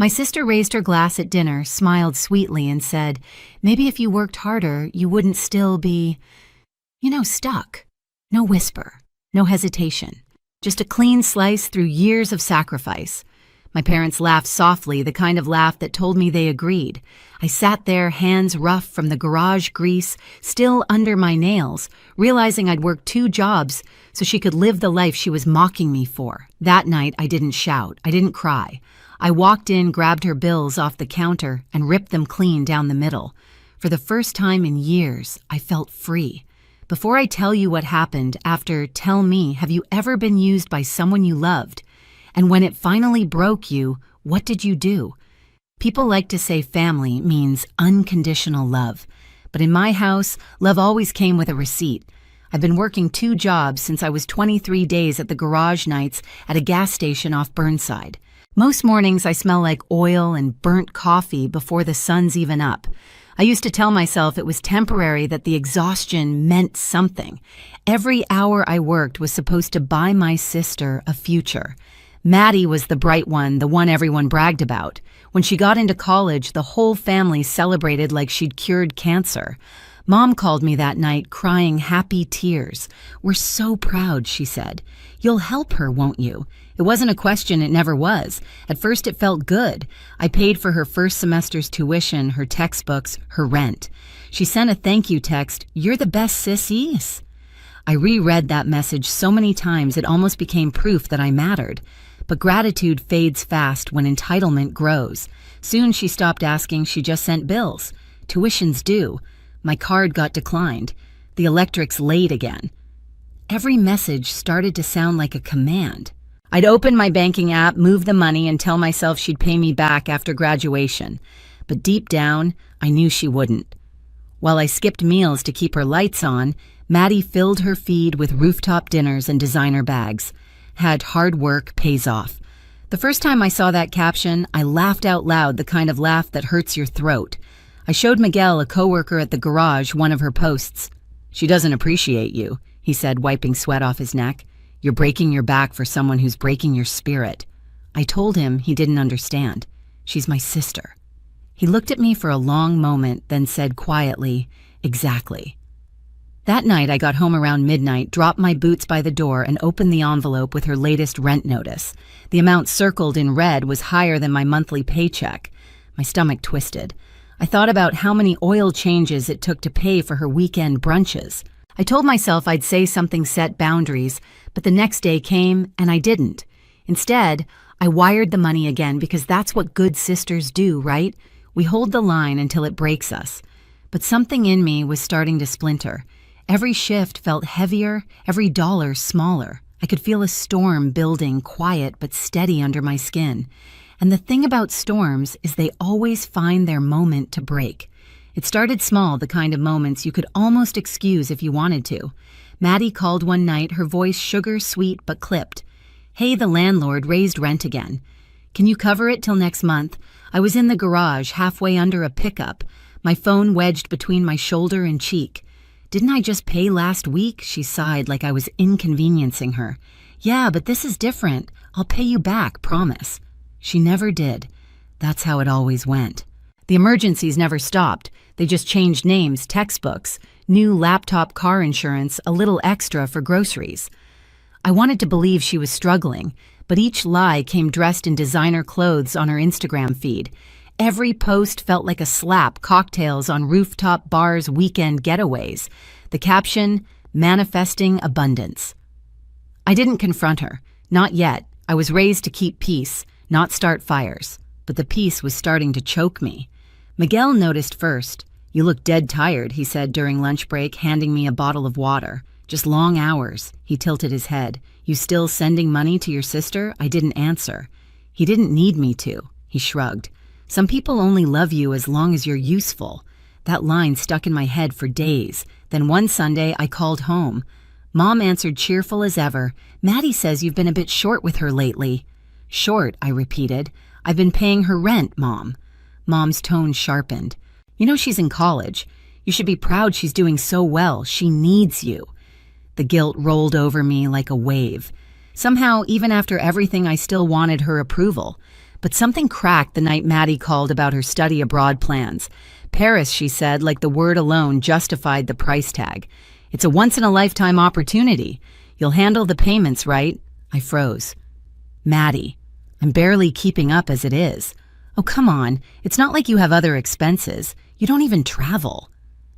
My sister raised her glass at dinner, smiled sweetly, and said, "Maybe if you worked harder, you wouldn't still be, stuck." No whisper, no hesitation, just a clean slice through years of sacrifice. My parents laughed softly, the kind of laugh that told me they agreed. I sat there, hands rough from the garage grease, still under my nails, realizing I'd worked 2 jobs so she could live the life she was mocking me for. That night, I didn't shout. I didn't cry. I walked in, grabbed her bills off the counter, and ripped them clean down the middle. For the first time in years, I felt free. Before I tell you what happened, after tell me, have you ever been used by someone you loved? And when it finally broke you, what did you do? People like to say family means unconditional love. But in my house, love always came with a receipt. I've been working 2 jobs since I was 23 days at the garage nights at a gas station off Burnside. Most mornings I smell like oil and burnt coffee before the sun's even up. I used to tell myself it was temporary, that the exhaustion meant something. Every hour I worked was supposed to buy my sister a future. Maddie was the bright one, the one everyone bragged about. When she got into college, the whole family celebrated like she'd cured cancer. Mom called me that night, crying happy tears. "We're so proud," she said. "You'll help her, won't you?" It wasn't a question, it never was. At first it felt good. I paid for her first semester's tuition, her textbooks, her rent. She sent a thank you text, "You're the best sissies." I reread that message so many times it almost became proof that I mattered. But gratitude fades fast when entitlement grows. Soon she stopped asking, she just sent bills. Tuition's due. My card got declined. The electric's late again. Every message started to sound like a command. I'd open my banking app, move the money, and tell myself she'd pay me back after graduation. But deep down, I knew she wouldn't. While I skipped meals to keep her lights on, Maddie filled her feed with rooftop dinners and designer bags. Had hard work pays off. The first time I saw that caption, I laughed out loud, the kind of laugh that hurts your throat. I showed Miguel, a coworker at the garage, one of her posts. "She doesn't appreciate you," he said, wiping sweat off his neck. "You're breaking your back for someone who's breaking your spirit." I told him he didn't understand. "She's my sister." He looked at me for a long moment, then said quietly, "Exactly." That night I got home around midnight, dropped my boots by the door, and opened the envelope with her latest rent notice. The amount circled in red was higher than my monthly paycheck. My stomach twisted. I thought about how many oil changes it took to pay for her weekend brunches. I told myself I'd say something, set boundaries, but the next day came and I didn't. Instead, I wired the money again because that's what good sisters do, right? We hold the line until it breaks us. But something in me was starting to splinter. Every shift felt heavier, every dollar smaller. I could feel a storm building, quiet but steady under my skin. And the thing about storms is they always find their moment to break. It started small, the kind of moments you could almost excuse if you wanted to. Maddie called one night, her voice sugar sweet but clipped. "Hey, the landlord raised rent again. Can you cover it till next month?" I was in the garage, halfway under a pickup, my phone wedged between my shoulder and cheek. "Didn't I just pay last week?" She sighed like I was inconveniencing her. "Yeah, but this is different. I'll pay you back, promise." She never did. That's how it always went. The emergencies never stopped. They just changed names, textbooks, new laptop, car insurance, a little extra for groceries. I wanted to believe she was struggling, but each lie came dressed in designer clothes on her Instagram feed. Every post felt like a slap, cocktails on rooftop bars, weekend getaways. The caption, "Manifesting Abundance." I didn't confront her. Not yet. I was raised to keep peace, not start fires. But the peace was starting to choke me. Miguel noticed first. "You look dead tired," he said during lunch break, handing me a bottle of water. "Just long hours." He tilted his head. "You still sending money to your sister?" I didn't answer. He didn't need me to. He shrugged. "Some people only love you as long as you're useful." That line stuck in my head for days. Then one Sunday, I called home. Mom answered cheerful as ever. "Maddie says you've been a bit short with her lately." "Short," I repeated. "I've been paying her rent, Mom." Mom's tone sharpened. "You know she's in college. You should be proud she's doing so well. She needs you." The guilt rolled over me like a wave. Somehow, even after everything, I still wanted her approval. But something cracked the night Maddie called about her study abroad plans. Paris, she said, like the word alone justified the price tag. It's a once-in-a-lifetime opportunity. You'll handle the payments, right? I froze. Maddie, I'm barely keeping up as it is. Oh, come on. It's not like you have other expenses. You don't even travel.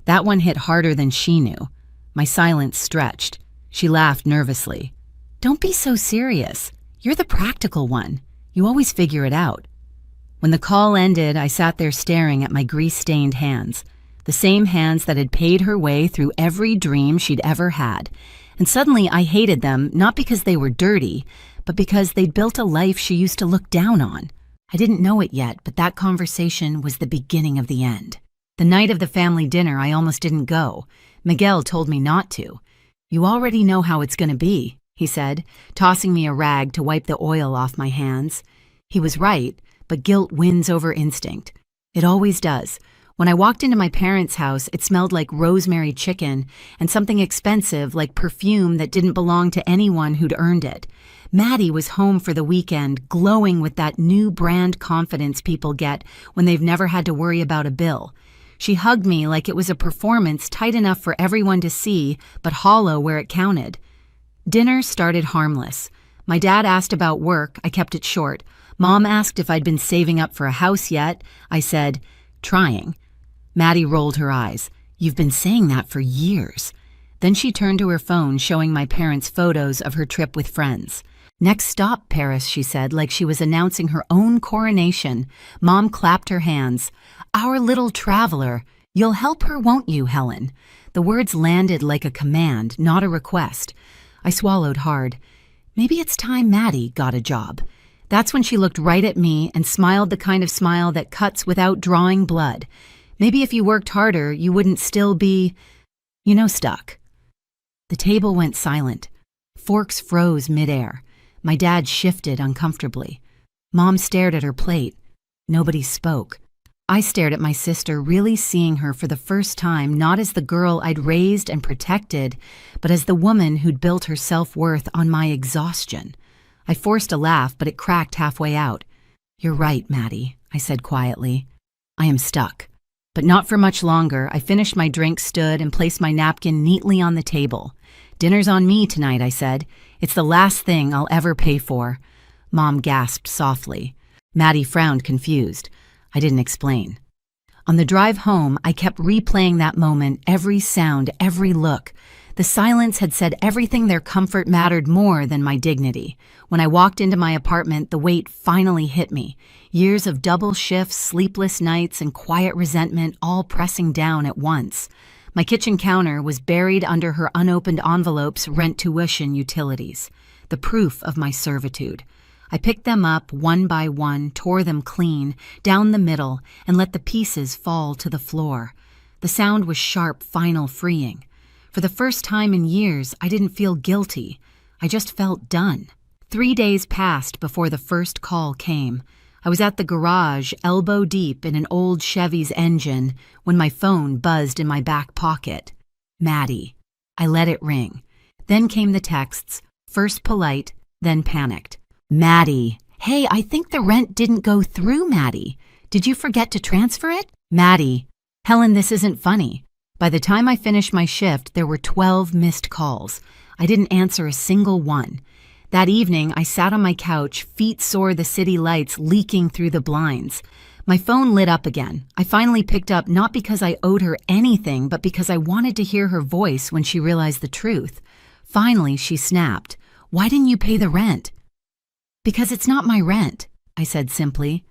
That one hit harder than she knew. My silence stretched. She laughed nervously. Don't be so serious. You're the practical one. You always figure it out. When the call ended, I sat there staring at my grease-stained hands, the same hands that had paid her way through every dream she'd ever had. And suddenly I hated them, not because they were dirty, but because they'd built a life she used to look down on. I didn't know it yet, but that conversation was the beginning of the end. The night of the family dinner, I almost didn't go. Miguel told me not to. You already know how it's going to be, he said, tossing me a rag to wipe the oil off my hands. He was right, but guilt wins over instinct. It always does. When I walked into my parents' house, it smelled like rosemary chicken and something expensive like perfume that didn't belong to anyone who'd earned it. Maddie was home for the weekend, glowing with that new brand confidence people get when they've never had to worry about a bill. She hugged me like it was a performance tight enough for everyone to see, but hollow where it counted. Dinner started harmless. My dad asked about work. I kept it short. Mom asked if I'd been saving up for a house yet. I said, trying. Maddie rolled her eyes. You've been saying that for years. Then she turned to her phone, showing my parents photos of her trip with friends. Next stop, Paris, she said, like she was announcing her own coronation. Mom clapped her hands. Our little traveler. You'll help her, won't you, Helen? The words landed like a command, not a request. I swallowed hard. Maybe it's time Maddie got a job. That's when she looked right at me and smiled the kind of smile that cuts without drawing blood. Maybe if you worked harder, you wouldn't still be, stuck. The table went silent. Forks froze midair. My dad shifted uncomfortably. Mom stared at her plate. Nobody spoke. I stared at my sister, really seeing her for the first time, not as the girl I'd raised and protected, but as the woman who'd built her self-worth on my exhaustion. I forced a laugh, but it cracked halfway out. You're right, Maddie, I said quietly. I am stuck. But not for much longer. I finished my drink, stood, and placed my napkin neatly on the table. Dinner's on me tonight, I said. It's the last thing I'll ever pay for. Mom gasped softly. Maddie frowned, confused. I didn't explain. On the drive home, I kept replaying that moment, every sound, every look. The silence had said everything. Their comfort mattered more than my dignity. When I walked into my apartment, the weight finally hit me. Years of double shifts, sleepless nights, and quiet resentment all pressing down at once. My kitchen counter was buried under her unopened envelopes, rent, tuition, utilities. The proof of my servitude. I picked them up one by one, tore them clean, down the middle, and let the pieces fall to the floor. The sound was sharp, final, freeing. For the first time in years, I didn't feel guilty. I just felt done. 3 days passed before the first call came. I was at the garage, elbow deep in an old Chevy's engine, when my phone buzzed in my back pocket. Maddie. I let it ring. Then came the texts, first polite, then panicked. Maddie. Hey, I think the rent didn't go through, Maddie. Did you forget to transfer it? Maddie. Helen, this isn't funny. By the time I finished my shift, there were 12 missed calls. I didn't answer a single one. That evening, I sat on my couch, feet sore, the city lights leaking through the blinds. My phone lit up again. I finally picked up, not because I owed her anything, but because I wanted to hear her voice when she realized the truth. Finally, she snapped. Why didn't you pay the rent? Because it's not my rent, I said simply.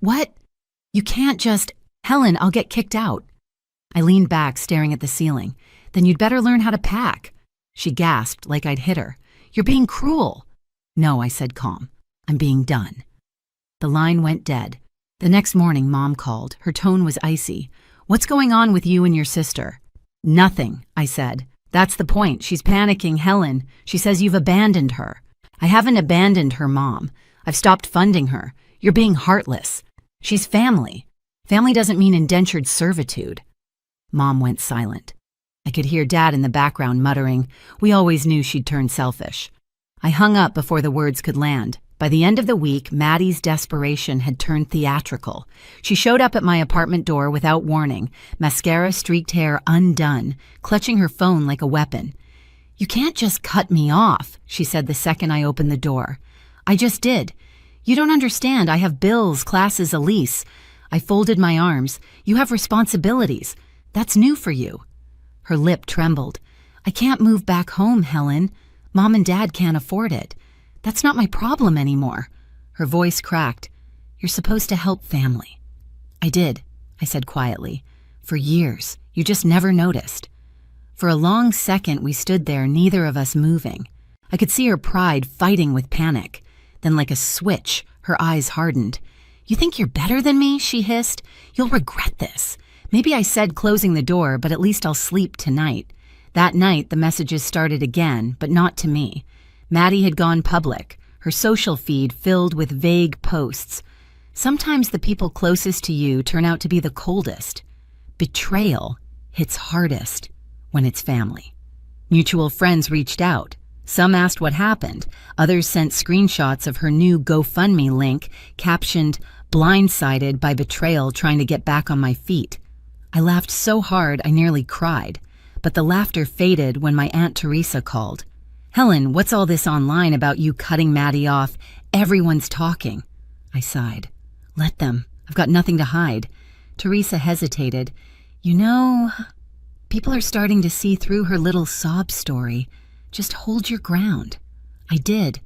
What? You can't just... Helen, I'll get kicked out. I leaned back, staring at the ceiling. Then you'd better learn how to pack. She gasped like I'd hit her. You're being cruel. No, I said calm. I'm being done. The line went dead. The next morning, Mom called. Her tone was icy. What's going on with you and your sister? Nothing, I said. That's the point. She's panicking, Helen. She says you've abandoned her. I haven't abandoned her, Mom. I've stopped funding her. You're being heartless. She's family. Family doesn't mean indentured servitude. Mom went silent. I could hear Dad in the background muttering, we always knew she'd turn selfish. I hung up before the words could land. By the end of the week, Maddie's desperation had turned theatrical. She showed up at my apartment door without warning, mascara-streaked hair undone, clutching her phone like a weapon. "You can't just cut me off," she said the second I opened the door. "I just did. You don't understand. I have bills, classes, a lease." I folded my arms. "You have responsibilities. That's new for you." Her lip trembled. "I can't move back home, Helen. Mom and Dad can't afford it. That's not my problem anymore." Her voice cracked. "You're supposed to help family." "I did," I said quietly. "For years. You just never noticed." For a long second we stood there, neither of us moving. I could see her pride fighting with panic. Then like a switch, her eyes hardened. "You think you're better than me?" she hissed. "You'll regret this. Maybe I said closing the door, but at least I'll sleep tonight." That night the messages started again, but not to me. Maddie had gone public, her social feed filled with vague posts. Sometimes the people closest to you turn out to be the coldest. Betrayal hits hardest when it's family. Mutual friends reached out. Some asked what happened. Others sent screenshots of her new GoFundMe link captioned, "Blindsided by betrayal trying to get back on my feet." I laughed so hard I nearly cried, but the laughter faded when my Aunt Teresa called. "Helen, what's all this online about you cutting Maddie off? Everyone's talking." I sighed. "Let them. I've got nothing to hide." Teresa hesitated. "You know, people are starting to see through her little sob story. Just hold your ground." I did.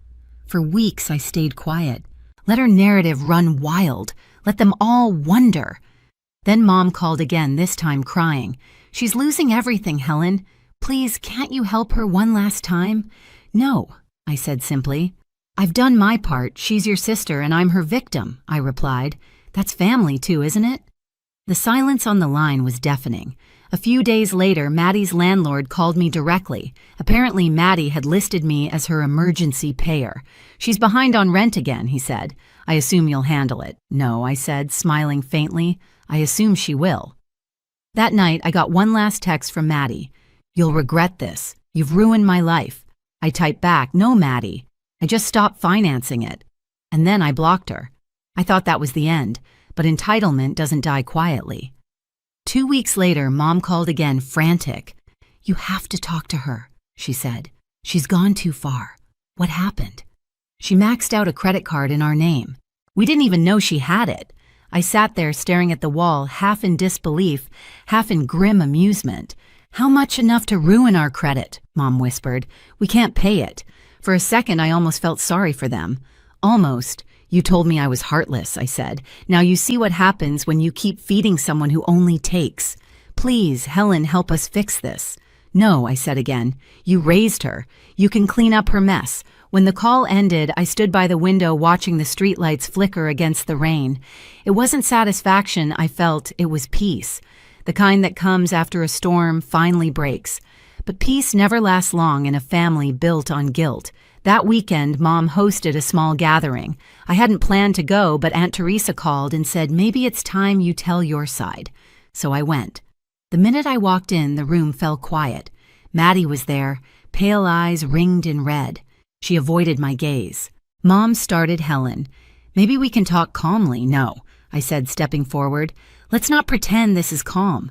For weeks I stayed quiet. Let her narrative run wild. Let them all wonder. Then Mom called again, this time crying. "She's losing everything, Helen. Please, can't you help her one last time?" "No," I said simply. "I've done my part. She's your sister and I'm her victim," I replied. "That's family too, isn't it?" The silence on the line was deafening. A few days later, Maddie's landlord called me directly. Apparently, Maddie had listed me as her emergency payer. "She's behind on rent again," he said. "I assume you'll handle it." "No," I said, smiling faintly. "I assume she will." That night, I got one last text from Maddie. "You'll regret this. You've ruined my life." I typed back, "No, Maddie. I just stopped financing it." And then I blocked her. I thought that was the end, but entitlement doesn't die quietly. 2 weeks later, Mom called again, frantic. "You have to talk to her," she said. "She's gone too far." "What happened?" "She maxed out a credit card in our name. We didn't even know she had it." I sat there staring at the wall, half in disbelief, half in grim amusement. "How much enough to ruin our credit?" Mom whispered. "We can't pay it." For a second, I almost felt sorry for them. "Almost. You told me I was heartless," I said. "Now you see what happens when you keep feeding someone who only takes. Please, Helen, help us fix this." "No," I said again. "You raised her. You can clean up her mess." When the call ended, I stood by the window watching the streetlights flicker against the rain. It wasn't satisfaction I felt, it was peace. The kind that comes after a storm finally breaks. But peace never lasts long in a family built on guilt. That weekend, Mom hosted a small gathering. I hadn't planned to go, but Aunt Teresa called and said, "Maybe it's time you tell your side." So I went. The minute I walked in, the room fell quiet. Maddie was there, pale eyes ringed in red. She avoided my gaze. Mom started Helen. "Maybe we can talk calmly." "No," I said, stepping forward. "Let's not pretend this is calm."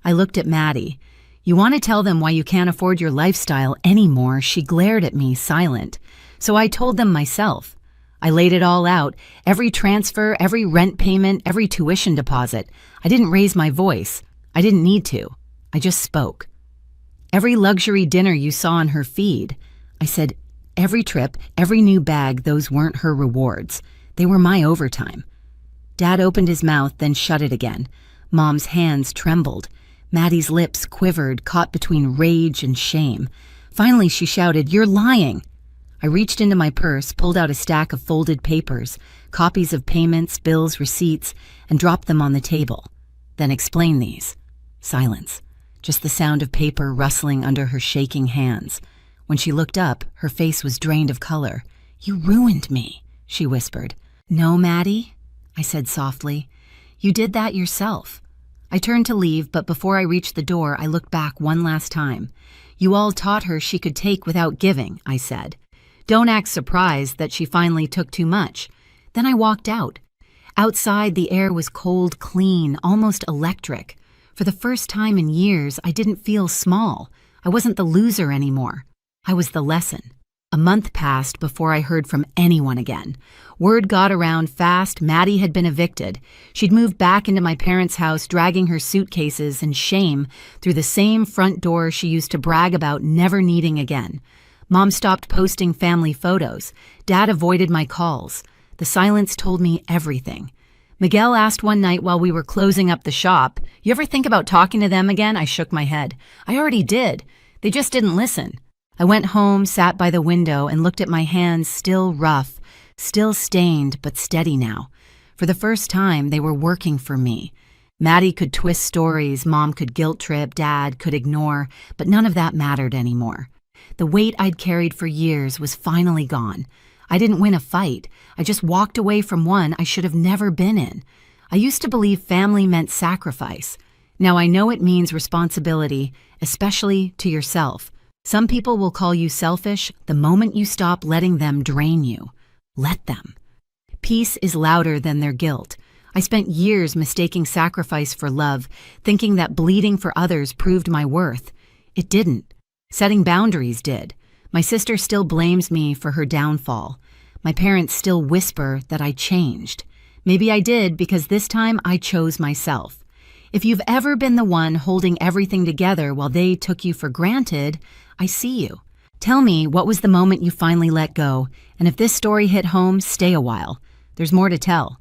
I looked at Maddie. "You want to tell them why you can't afford your lifestyle anymore?" She glared at me, silent. So I told them myself. I laid it all out, every transfer, every rent payment, every tuition deposit. I didn't raise my voice. I didn't need to. I just spoke. "Every luxury dinner you saw on her feed." I said, "Every trip, every new bag, those weren't her rewards. They were my overtime." Dad opened his mouth, then shut it again. Mom's hands trembled. Maddie's lips quivered, caught between rage and shame. Finally, she shouted, "You're lying!" I reached into my purse, pulled out a stack of folded papers, copies of payments, bills, receipts, and dropped them on the table. "Then explain these." Silence. Just the sound of paper rustling under her shaking hands. When she looked up, her face was drained of color. "You ruined me," she whispered. "No, Maddie," I said softly. "You did that yourself." I turned to leave, but before I reached the door, I looked back one last time. "You all taught her she could take without giving," I said. Don't act surprised that she finally took too much. Then I walked out. Outside, the air was cold, clean, almost electric. For the first time in years, I didn't feel small. I wasn't the loser anymore. I was the lesson. A month passed before I heard from anyone again. Word got around fast Maddie had been evicted. She'd moved back into my parents' house, dragging her suitcases and shame through the same front door she used to brag about never needing again. Mom stopped posting family photos. Dad avoided my calls. The silence told me everything. Miguel asked one night while we were closing up the shop, "You ever think about talking to them again?" I shook my head. "I already did. They just didn't listen." I went home, sat by the window, and looked at my hands, still rough, still stained, but steady now. For the first time, they were working for me. Maddie could twist stories, Mom could guilt trip, Dad could ignore, but none of that mattered anymore. The weight I'd carried for years was finally gone. I didn't win a fight. I just walked away from one I should have never been in. I used to believe family meant sacrifice. Now I know it means responsibility, especially to yourself. Some people will call you selfish the moment you stop letting them drain you. Let them. Peace is louder than their guilt. I spent years mistaking sacrifice for love, thinking that bleeding for others proved my worth. It didn't. Setting boundaries did. My sister still blames me for her downfall. My parents still whisper that I changed. Maybe I did because this time I chose myself. If you've ever been the one holding everything together while they took you for granted, I see you. Tell me what was the moment you finally let go, and if this story hit home, stay a while. There's more to tell.